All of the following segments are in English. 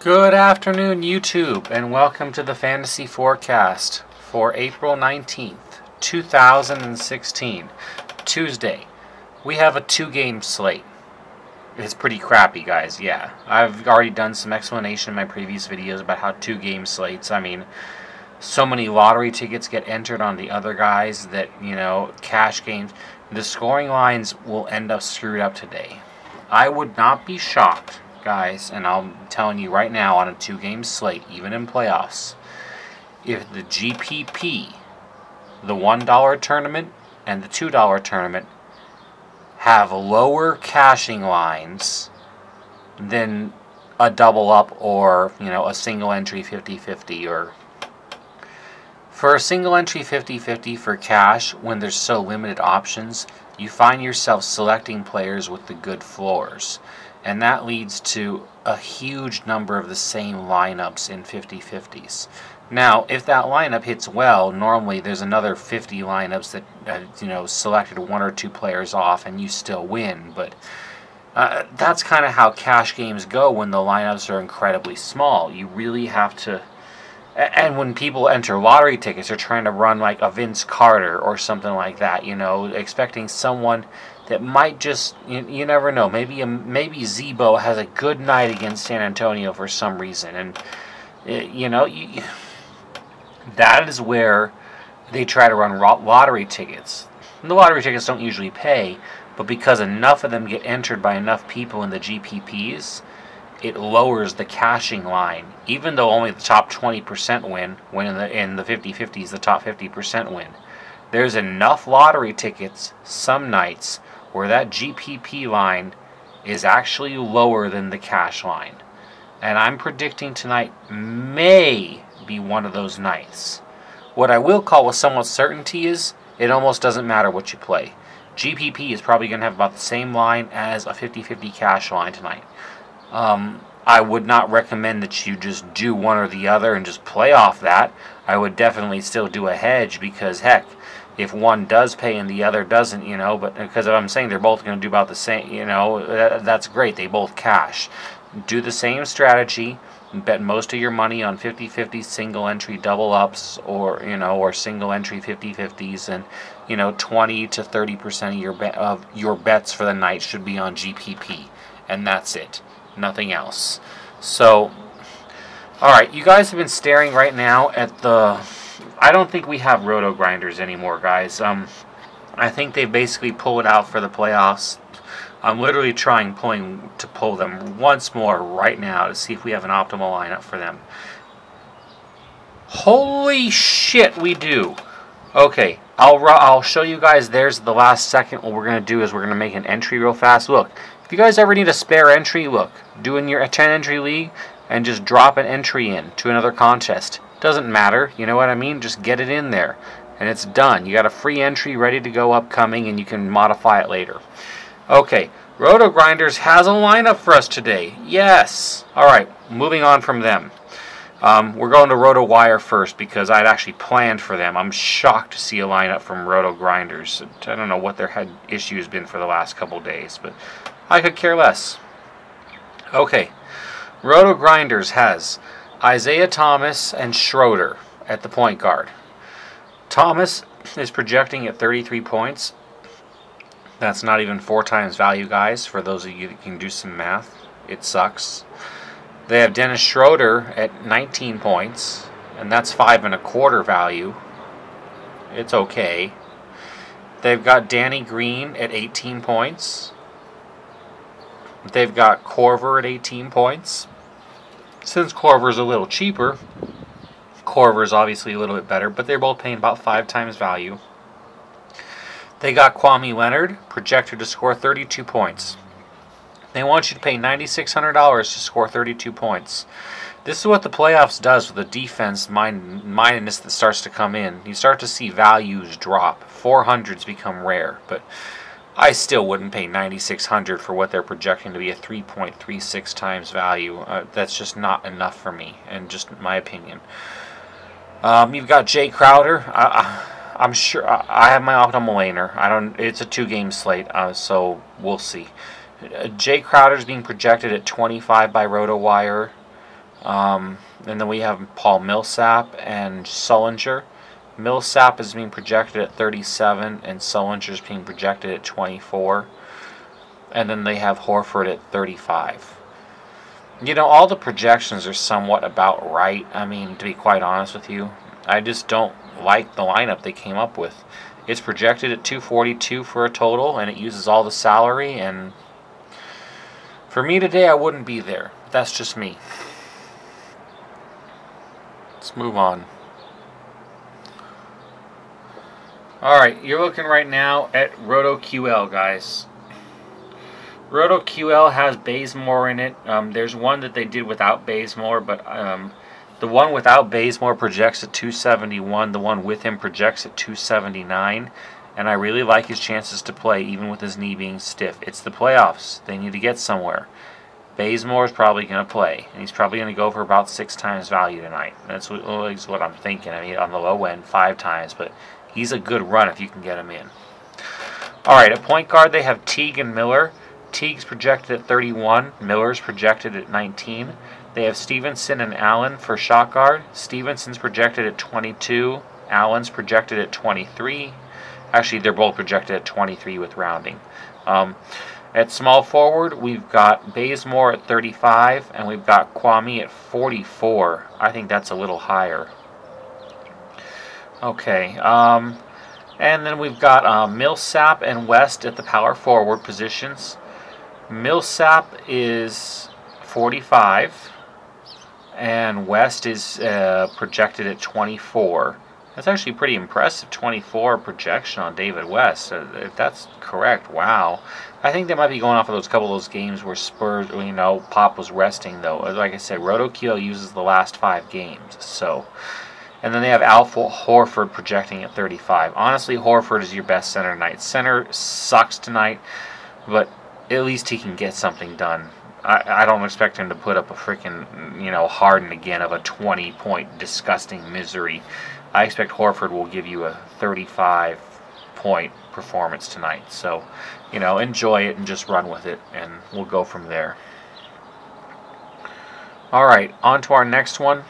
Good afternoon, YouTube, and welcome to the Fantasy Forecast for April 19th, 2016, Tuesday. We have a two-game slate. It's pretty crappy, guys, yeah. I've already done some explanation in my previous videos about how two-game slates, so many lottery tickets get entered on the other guys that, cash games. The scoring lines will end up screwed up today. I would not be shocked, guys, and I'm telling you right now on a two-game slate, even in playoffs, if the GPP, the $1 tournament and the $2 tournament, have lower cashing lines than a double up or, a single entry 50-50. Or for a single entry 50-50 for cash, when there's so limited options, you find yourself selecting players with the good floors. And that leads to a huge number of the same lineups in 50-50s. Now, if that lineup hits well, normally there's another 50 lineups that, selected one or two players off and you still win. But that's kind of how cash games go when the lineups are incredibly small. You really have to... And when people enter lottery tickets, they're trying to run like a Vince Carter or something like that, expecting someone that might just, you never know, maybe Zebo has a good night against San Antonio for some reason. And, that is where they try to run lottery tickets. And the lottery tickets don't usually pay, but because enough of them get entered by enough people in the GPPs, it lowers the cashing line, even though only the top 20% win, when in the 50-50s the top 50% win. There's enough lottery tickets some nights where that GPP line is actually lower than the cash line. And I'm predicting tonight may be one of those nights. What I will call with somewhat certainty is it almost doesn't matter what you play. GPP is probably going to have about the same line as a 50-50 cash line tonight. I would not recommend that you just do one or the other and just play off that. I would definitely still do a hedge because, heck, if one does pay and the other doesn't, but because I'm saying they're both going to do about the same, that's great. They both cash. Do the same strategy. Bet most of your money on 50-50 single entry double ups or single entry 50-50s, and 20 to 30% of your bets for the night should be on GPP, and that's it. Nothing else. So, alright, you guys have been staring right now at the... I don't think we have roto grinders anymore, guys. I think they basically pull it out for the playoffs. I'm literally to pull them once more right now to see if we have an optimal lineup for them. Holy shit, we do. Okay, I'll show you guys. There's the last second. What we're going to do is we're going to make an entry real fast. Look, if you guys ever need a spare entry, look, do in your 10 entry league and just drop an entry in to another contest. Doesn't matter, you know what I mean? Just get it in there and it's done. You got a free entry ready to go upcoming and you can modify it later. Okay, Roto Grinders has a lineup for us today. Yes. Alright, moving on from them. We're going to Roto Wire first because I'd actually planned for them. I'm shocked to see a lineup from Roto Grinders. I don't know what their head issue has been for the last couple days, but I could care less. Okay, Roto Grinders has Isaiah Thomas and Schroeder at the point guard. Thomas is projecting at 33 points. That's not even 4 times value, guys, for those of you that can do some math. It sucks. They have Dennis Schroeder at 19 points, and that's 5 1/4 value. It's okay. They've got Danny Green at 18 points. They've got Korver at 18 points. Since Korver's a little cheaper, Korver's obviously a little bit better, but they're both paying about 5 times value. They got Kwame Leonard, projected to score 32 points. They want you to pay $9,600 to score 32 points. This is what the playoffs does with the defense mindedness that starts to come in. You start to see values drop. 400s become rare, but I still wouldn't pay $9,600 for what they're projecting to be a 3.36 times value. That's just not enough for me, and just my opinion. You've got Jay Crowder. I'm sure I have my optimal laner. It's a 2-game slate, so we'll see. Jay Crowder's being projected at 25 by RotoWire. And then we have Paul Millsap and Sullinger. Millsap is being projected at 37, and Sullinger is being projected at 24. And then they have Horford at 35. You know, all the projections are somewhat about right. I mean, to be quite honest with you, I just don't like the lineup they came up with. It's projected at 242 for a total, and it uses all the salary. And for me today, I wouldn't be there. That's just me. Let's move on. Alright, you're looking right now at RotoQL, guys. RotoQL has Bazemore in it. There's one that they did without Bazemore, but the one without Bazemore projects at 271. The one with him projects at 279. And I really like his chances to play, even with his knee being stiff. It's the playoffs. They need to get somewhere. Bazemore is probably going to play, and he's probably going to go for about 6 times value tonight. That's what I'm thinking. I mean, on the low end, 5 times, but he's a good run if you can get him in. All right, at point guard, they have Teague and Miller. Teague's projected at 31. Miller's projected at 19. They have Stevenson and Allen for shot guard. Stevenson's projected at 22. Allen's projected at 23. Actually, they're both projected at 23 with rounding. At small forward, we've got Bazemore at 35, and we've got Kwame at 44. I think that's a little higher. Okay, and then we've got Millsap and West at the power forward positions. Millsap is 45, and West is projected at 24. That's actually pretty impressive, 24 projection on David West. If that's correct, wow. I think they might be going off of those couple of those games where Spurs, you know, Pop was resting, though. Like I said, RotoQL uses the last 5 games, so. And then they have Al Horford projecting at 35. Honestly, Horford is your best center tonight. Center sucks tonight, but at least he can get something done. I don't expect him to put up a freaking, you know, Harden again of a 20-point disgusting misery. I expect Horford will give you a 35-point performance tonight. So, you know, enjoy it and just run with it, and we'll go from there. All right, on to our next one.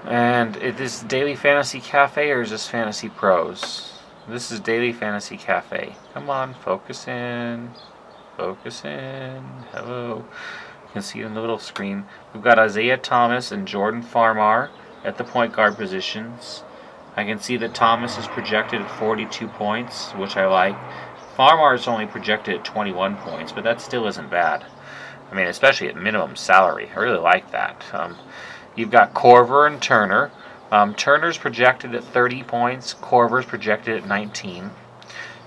And is this Daily Fantasy Cafe or is this Fantasy Pros? This is Daily Fantasy Cafe. Come on, focus in. Focus in. Hello. You can see it in the little screen. We've got Isaiah Thomas and Jordan Farmar at the point guard positions. I can see that Thomas is projected at 42 points, which I like. Farmar is only projected at 21 points, but that still isn't bad. I mean, especially at minimum salary. I really like that. You've got Korver and Turner. Turner's projected at 30 points. Korver's projected at 19.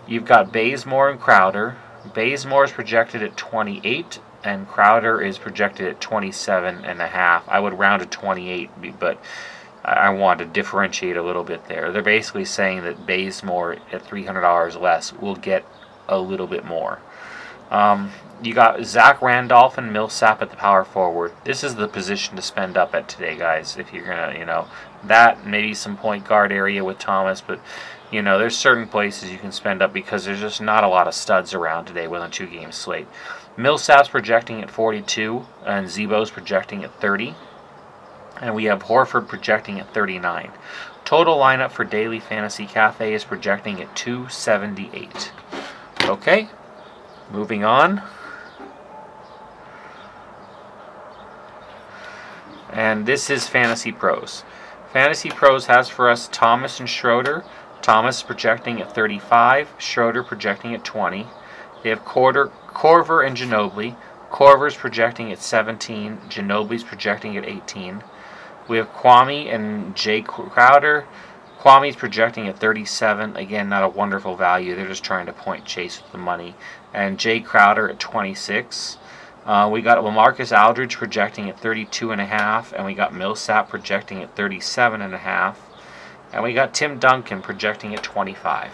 You've got Bazemore and Crowder. Bazemore's projected at 28, and Crowder is projected at 27.5. I would round to 28, but I want to differentiate a little bit there. They're basically saying that Bazemore at $300 less will get a little bit more. You got Zach Randolph and Millsap at the power forward. This is the position to spend up at today, guys. If you're going to, you know, that, maybe some point guard area with Thomas, but, you know, there's certain places you can spend up because there's just not a lot of studs around today with a 2-game slate. Millsap's projecting at 42, and Zebo's projecting at 30. And we have Horford projecting at 39. Total lineup for Daily Fantasy Cafe is projecting at 278. Okay, moving on. And this is Fantasy Pros. Fantasy Pros has for us Thomas and Schroeder. Thomas projecting at 35, Schroeder projecting at 20. They have Korver and Ginobili. Korver's projecting at 17, Ginobili's projecting at 18. We have Kwame and Jay Crowder. Kwame's projecting at 37. Again, not a wonderful value. They're just trying to point chase with the money. And Jay Crowder at 26. We got LaMarcus Aldridge projecting at 32.5, and we got Millsap projecting at 37.5, and we got Tim Duncan projecting at 25.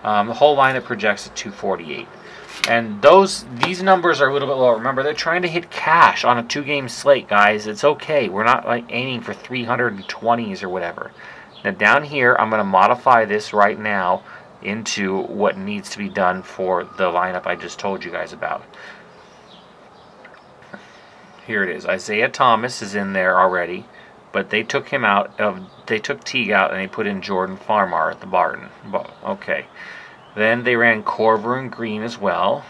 The whole lineup projects at 248. And these numbers are a little bit lower. Remember, they're trying to hit cash on a 2-game slate, guys. It's okay. We're not like aiming for 320s or whatever. Now down here, I'm going to modify this right now into what needs to be done for the lineup I just told you guys about. Here it is. Isaiah Thomas is in there already, but they took him out of. They took Teague out and they put in Jordan Farmar at the Barton. Okay. Then they ran Corver and Green as well.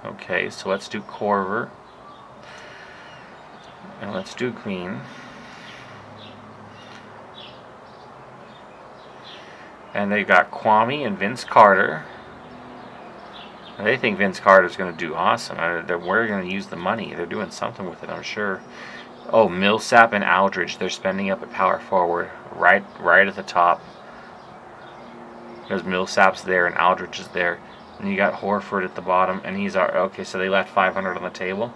Okay, so let's do Corver and let's do Green. And they got Kwame and Vince Carter. They think Vince Carter's going to do awesome. We're going to use the money. They're doing something with it, I'm sure. Oh, Millsap and Aldridge. They're spending up at power forward, right at the top. Because Millsap's there and Aldridge is there. And you got Horford at the bottom, and he's okay. So they left 500 on the table.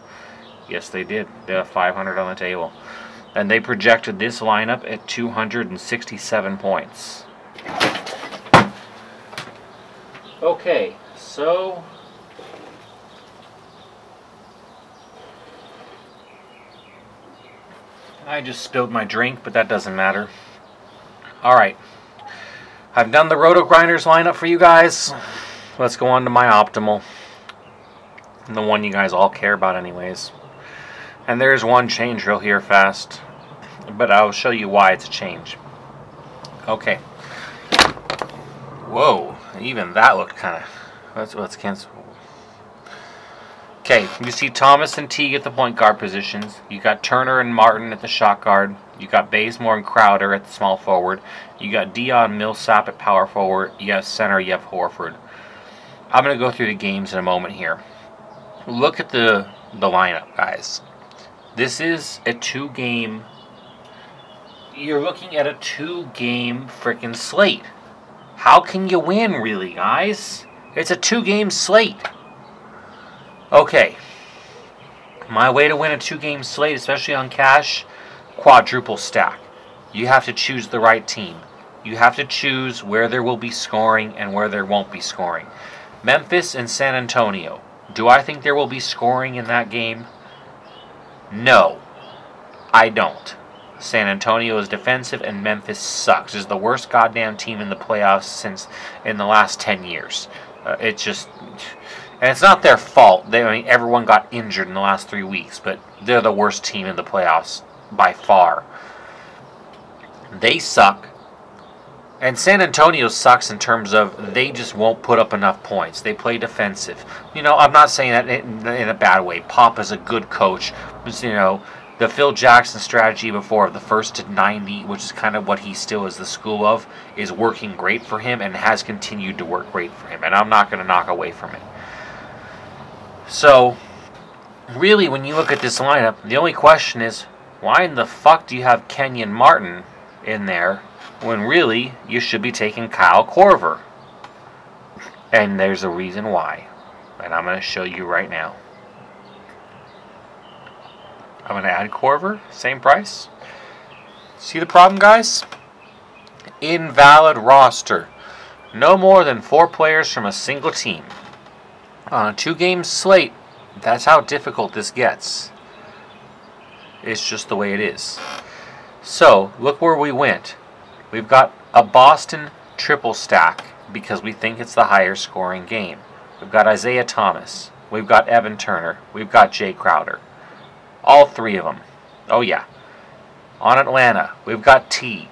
Yes, they did. They left 500 on the table, and they projected this lineup at 267 points. Okay, so I just spilled my drink, but that doesn't matter. Alright, I've done the Roto Grinders lineup for you guys. Let's go on to my optimal, and the one you guys all care about anyways. And there's one change real here fast, but I'll show you why it's a change. Okay. Whoa, even that looked kind of... Let's cancel. Okay, you see Thomas and Teague at the point guard positions. You got Turner and Martin at the shot guard. You got Bazemore and Crowder at the small forward. You got Dion Millsap at power forward. You have center, you have Horford. I'm going to go through the games in a moment here. Look at the lineup, guys. This is a 2-game... You're looking at a 2-game freaking slate. How can you win, really, guys? It's a 2-game slate. Okay. My way to win a 2-game slate, especially on cash, quadruple stack. You have to choose the right team. You have to choose where there will be scoring and where there won't be scoring. Memphis and San Antonio. Do I think there will be scoring in that game? No, I don't. San Antonio is defensive and Memphis sucks. It's the worst goddamn team in the playoffs since in the last 10 years. It's just... And it's not their fault. I mean, everyone got injured in the last 3 weeks, but they're the worst team in the playoffs by far. They suck. And San Antonio sucks in terms of they just won't put up enough points. They play defensive. You know, I'm not saying that in a bad way. Pop is a good coach. You know, the Phil Jackson strategy before of the first to 90, which is kind of what he still is the school of, is working great for him and has continued to work great for him. And I'm not going to knock away from it. So, really, when you look at this lineup, the only question is, why in the fuck do you have Kenyon Martin in there when really you should be taking Kyle Korver? And there's a reason why. And I'm going to show you right now. I'm going to add Korver, same price. See the problem, guys? Invalid roster. No more than 4 players from a single team. On a 2-game slate, that's how difficult this gets. It's just the way it is. So, look where we went. We've got a Boston triple stack because we think it's the higher scoring game. We've got Isaiah Thomas. We've got Evan Turner. We've got Jay Crowder. All 3 of them. Oh yeah. On Atlanta, we've got Teague.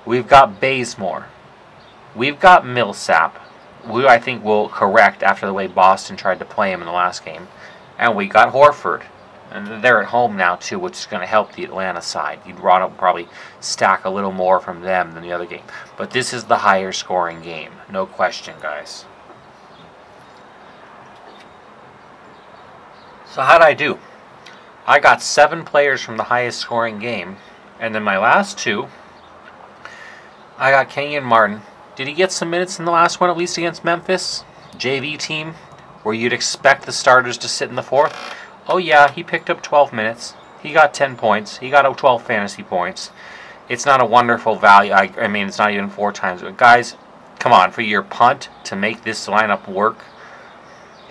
We've got Bazemore. We've got Millsap, who I think will correct after the way Boston tried to play him in the last game. And we got Horford. And they're at home now, too, which is going to help the Atlanta side. You'd probably stack a little more from them than the other game. But this is the higher scoring game. No question, guys. So how'd I do? I got 7 players from the highest scoring game. And then my last 2, I got Kenyon Martin. Did he get some minutes in the last one, at least against Memphis? JV team, where you'd expect the starters to sit in the 4th? Oh yeah, he picked up 12 minutes. He got 10 points. He got 12 fantasy points. It's not a wonderful value. I mean, it's not even 4 times. But guys, come on, for your punt to make this lineup work,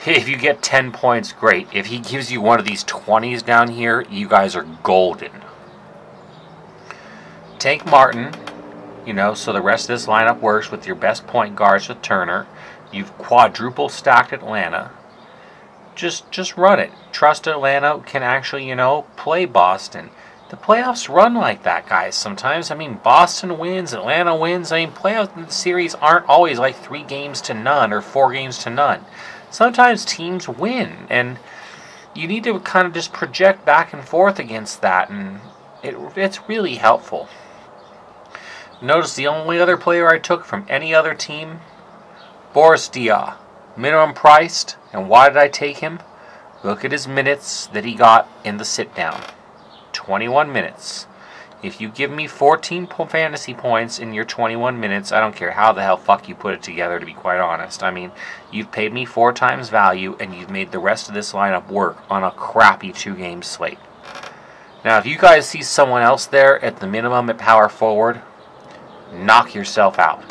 if you get 10 points, great. If he gives you one of these 20s down here, you guys are golden. Take Martin. You know, so the rest of this lineup works with your best point guards with Turner. You've quadruple stacked Atlanta. Just run it. Trust Atlanta can actually, you know, play Boston. The playoffs run like that, guys, sometimes. I mean, Boston wins, Atlanta wins. I mean, playoff series aren't always like 3 games to none or 4 games to none. Sometimes teams win, and you need to kind of just project back and forth against that, and it's really helpful. Notice the only other player I took from any other team, Boris Diaw. Minimum priced, and why did I take him? Look at his minutes that he got in the sit-down. 21 minutes. If you give me 14 fantasy points in your 21 minutes, I don't care how the hell fuck you put it together, to be quite honest. I mean, you've paid me 4 times value, and you've made the rest of this lineup work on a crappy 2-game slate. Now, if you guys see someone else there at the minimum at power forward, knock yourself out.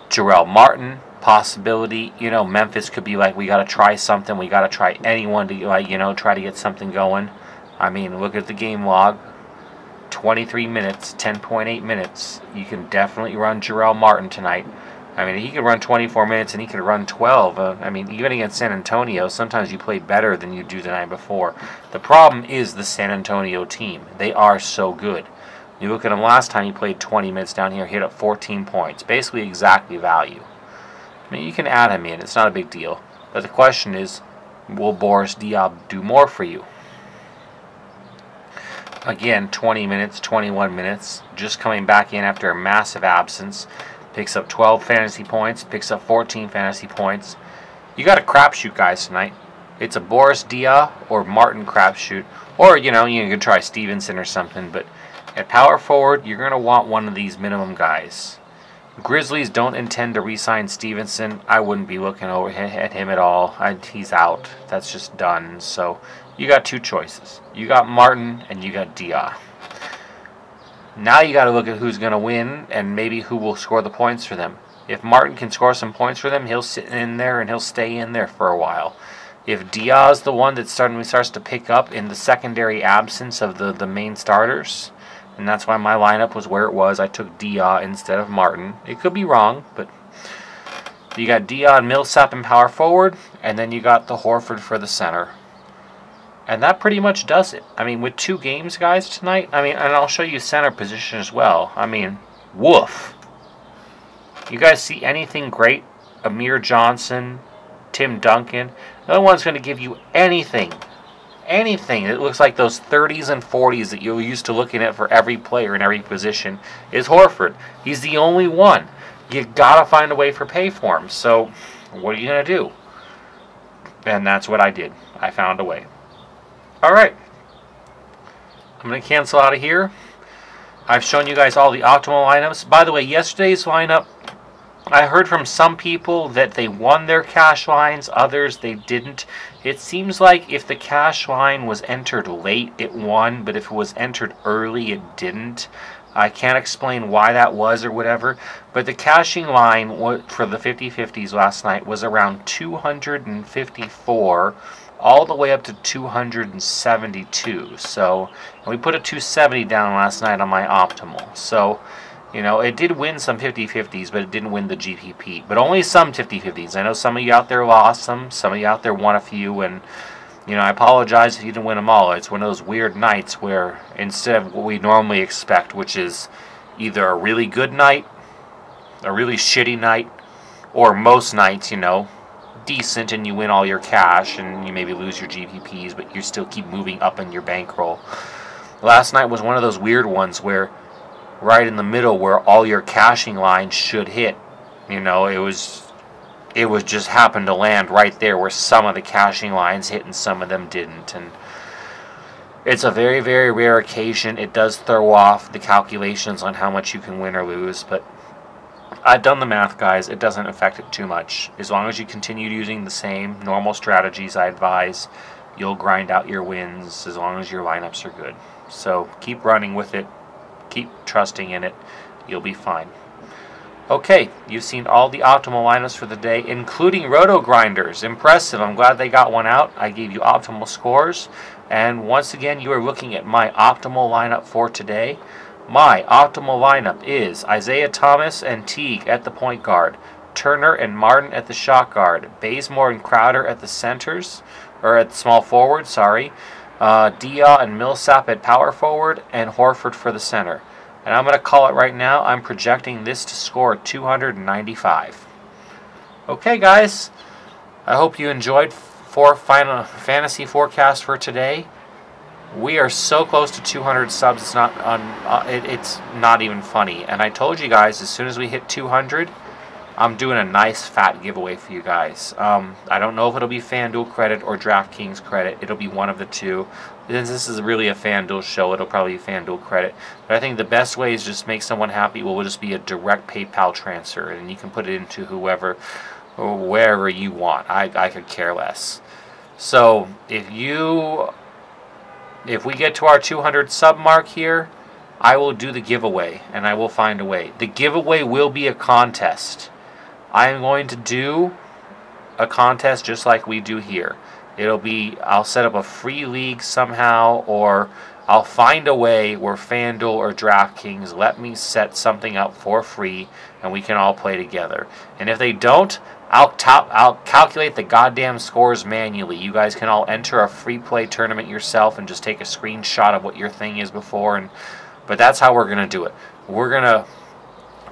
Jarrell Martin, possibility. You know, Memphis could be like, we got to try something. We got to try anyone to, like, you know, try to get something going. I mean, look at the game log. 23 minutes, 10.8 minutes. You can definitely run Jarrell Martin tonight. I mean, he could run 24 minutes and he could run 12. I mean, even against San Antonio, sometimes you play better than you do the night before. The problem is the San Antonio team. They are so good. You look at him last time, he played 20 minutes down here, hit up 14 points. Basically exactly value. I mean, you can add him in. It's not a big deal. But the question is, will Boris Diaw do more for you? Again, 20 minutes, 21 minutes. Just coming back in after a massive absence. Picks up 12 fantasy points. Picks up 14 fantasy points. You got a crapshoot, guys, tonight. It's a Boris Diaw or Martin crapshoot. Or, you know, you could try Stevenson or something. But at power forward, you're going to want one of these minimum guys. Grizzlies don't intend to re-sign Stevenson. I wouldn't be looking over at him at all. He's out. That's just done. So you got 2 choices. You got Martin and you got Diaw. Now you got to look at who's going to win and maybe who will score the points for them. If Martin can score some points for them, he'll sit in there and he'll stay in there for a while. If Diaw is the one that starts to pick up in the secondary absence of the main starters, and that's why my lineup was where it was. I took Diaw instead of Martin. It could be wrong, but you got Diaw and Millsap in power forward, and then you got the Horford for the center. And that pretty much does it. I mean, with 2 games, guys, tonight, I mean, and I'll show you center position as well. I mean, woof. You guys see anything great? Amir Johnson, Tim Duncan. No one's going to give you anything. Anything that looks like those 30s and 40s that you're used to looking at for every player in every position is Horford. He's the only one. You gotta find a way for pay for him. So what are you gonna do? And that's what I did. I found a way. Alright. I'm gonna cancel out of here. I've shown you guys all the optimal lineups. By the way, yesterday's lineup, I heard from some people that they won their cash lines, others they didn't. It seems like if the cash line was entered late, it won, but if it was entered early, it didn't. I can't explain why that was or whatever, but the cashing line for the 50-50s last night was around 254, all the way up to 272. So, and we put a 270 down last night on my optimal. So, you know, it did win some 50-50s, but it didn't win the GPP. But only some 50-50s. I know some of you out there lost some of you out there won a few, and, you know, I apologize if you didn't win them all. It's one of those weird nights where instead of what we normally expect, which is either a really good night, a really shitty night, or most nights, you know, decent and you win all your cash and you maybe lose your GPPs, but you still keep moving up in your bankroll. Last night was one of those weird ones where right in the middle where all your cashing lines should hit. You know, it was just happened to land right there where some of the cashing lines hit and some of them didn't. And it's a very, very rare occasion. It does throw off the calculations on how much you can win or lose, but I've done the math, guys. It doesn't affect it too much. As long as you continue using the same normal strategies I advise, you'll grind out your wins as long as your lineups are good. So keep running with it. Keep trusting in it. You'll be fine. Okay, you've seen all the optimal lineups for the day, including Roto Grinders. Impressive. I'm glad they got one out. I gave you optimal scores. And once again, you are looking at my optimal lineup for today. My optimal lineup is Isaiah Thomas and Teague at the point guard, Turner and Martin at the shot guard, Bazemore and Crowder at the centers, or at the small forward, sorry, Dia and Millsap at power forward, and Horford for the center. And I'm going to call it right now. I'm projecting this to score 295. Okay, guys. I hope you enjoyed final fantasy forecast for today. We are so close to 200 subs. It's not even funny. And I told you guys, as soon as we hit 200, I'm doing a nice fat giveaway for you guys. I don't know if it'll be FanDuel credit or DraftKings credit. It'll be one of the two. Since this is really a FanDuel show, it'll probably be FanDuel credit. But I think the best way is just make someone happy. Will just be a direct PayPal transfer, and you can put it into whoever or wherever you want. I could care less. So if we get to our 200 sub mark here, I will do the giveaway, and I will find a way. The giveaway will be a contest. I am going to do a contest just like we do here. I'll set up a free league somehow, or I'll find a way where FanDuel or DraftKings let me set something up for free, and we can all play together. And if they don't, I'll calculate the goddamn scores manually. You guys can all enter a free play tournament yourself and just take a screenshot of what your thing is before. But that's how we're going to do it. We're going to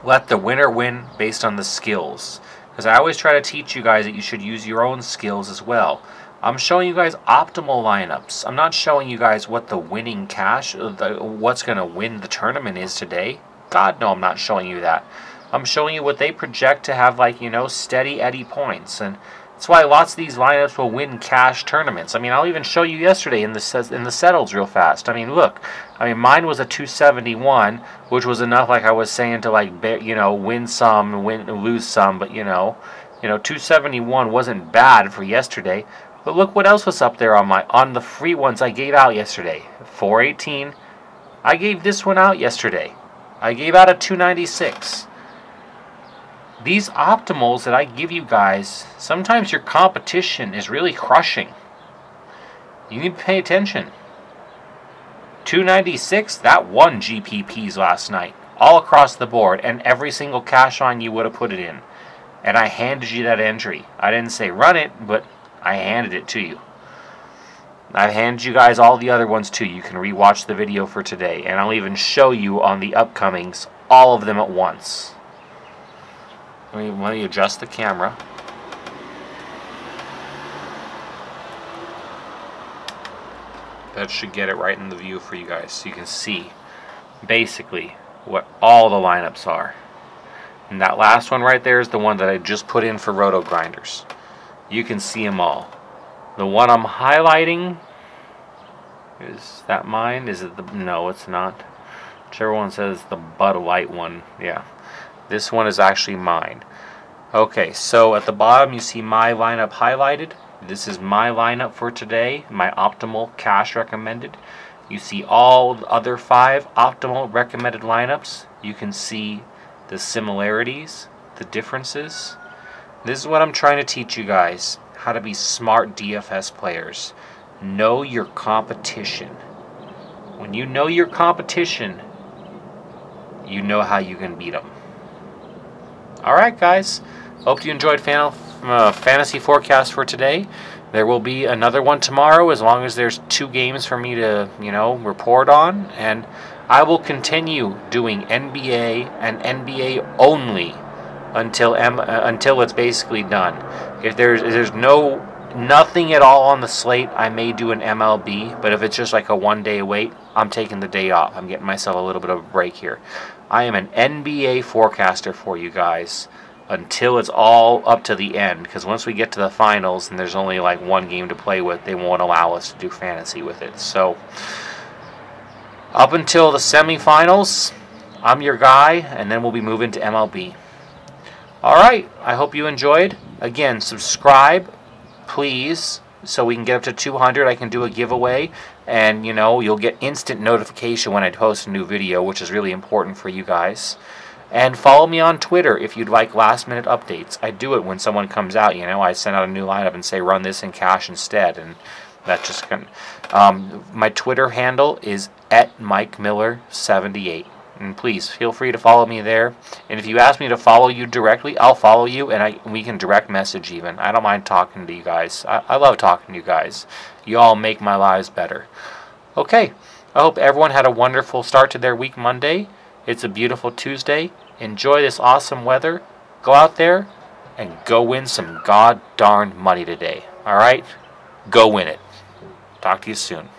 let the winner win based on the skills. Because I always try to teach you guys that you should use your own skills as well. I'm showing you guys optimal lineups. I'm not showing you guys what the winning cash, what's going to win the tournament is today. God, no, I'm not showing you that. I'm showing you what they project to have, like, steady Eddie points. And that's why lots of these lineups will win cash tournaments. I mean, I'll even show you yesterday in the settles real fast. I mean, look. I mean, mine was a 271, which was enough, like I was saying, to, like, win some, lose some. But, 271 wasn't bad for yesterday. But look what else was up there on the free ones I gave out yesterday. 418. I gave this one out yesterday. I gave out a 296. These optimals that I give you guys, sometimes your competition is really crushing. You need to pay attention. 296, that won GPPs last night. All across the board, and every single cash line you would have put it in. And I handed you that entry. I didn't say run it, but I handed it to you. I've handed you guys all the other ones too. You can rewatch the video for today. And I'll even show you on the upcomings, all of them at once. Let me adjust the camera. That should get it right in the view for you guys, so you can see basically what all the lineups are. And that last one right there is the one that I just put in for Roto Grinders. You can see them all. The one I'm highlighting, is that mine? Is it the... No, it's not. Whichever one says the Bud Light one. Yeah. This one is actually mine. Okay, so at the bottom you see my lineup highlighted. This is my lineup for today, my optimal cash recommended. You see all the other 5 optimal recommended lineups. You can see the similarities, the differences. This is what I'm trying to teach you guys, how to be smart DFS players. Know your competition. When you know your competition, you know how you can beat them. Alright guys, hope you enjoyed Fantasy Forecast for today. There will be another one tomorrow as long as there's 2 games for me to, report on. And I will continue doing NBA and NBA only until it's basically done. If there's nothing at all on the slate, I may do an MLB, but if it's just like a 1-day wait, I'm taking the day off. I'm getting myself a little bit of a break here. I am an NBA forecaster for you guys until it's all up to the end, because once we get to the finals and there's only like 1 game to play with, they won't allow us to do fantasy with it. So up until the semifinals, I'm your guy, and then we'll be moving to MLB. Alright, I hope you enjoyed. Again, subscribe, please, so we can get up to 200. I can do a giveaway, and you'll get instant notification when I post a new video, which is really important for you guys. And follow me on Twitter if you'd like last minute updates. I do it when someone comes out, I send out a new lineup and say run this in cash instead, and that's just my Twitter handle is @MikeMiller78. And please feel free to follow me there. And if you ask me to follow you directly, I'll follow you, and we can direct message even. I don't mind talking to you guys. I love talking to you guys. You all make my lives better. Okay, I hope everyone had a wonderful start to their week Monday. It's a beautiful Tuesday. Enjoy this awesome weather. Go out there and go win some god darn money today. All right? Go win it. Talk to you soon.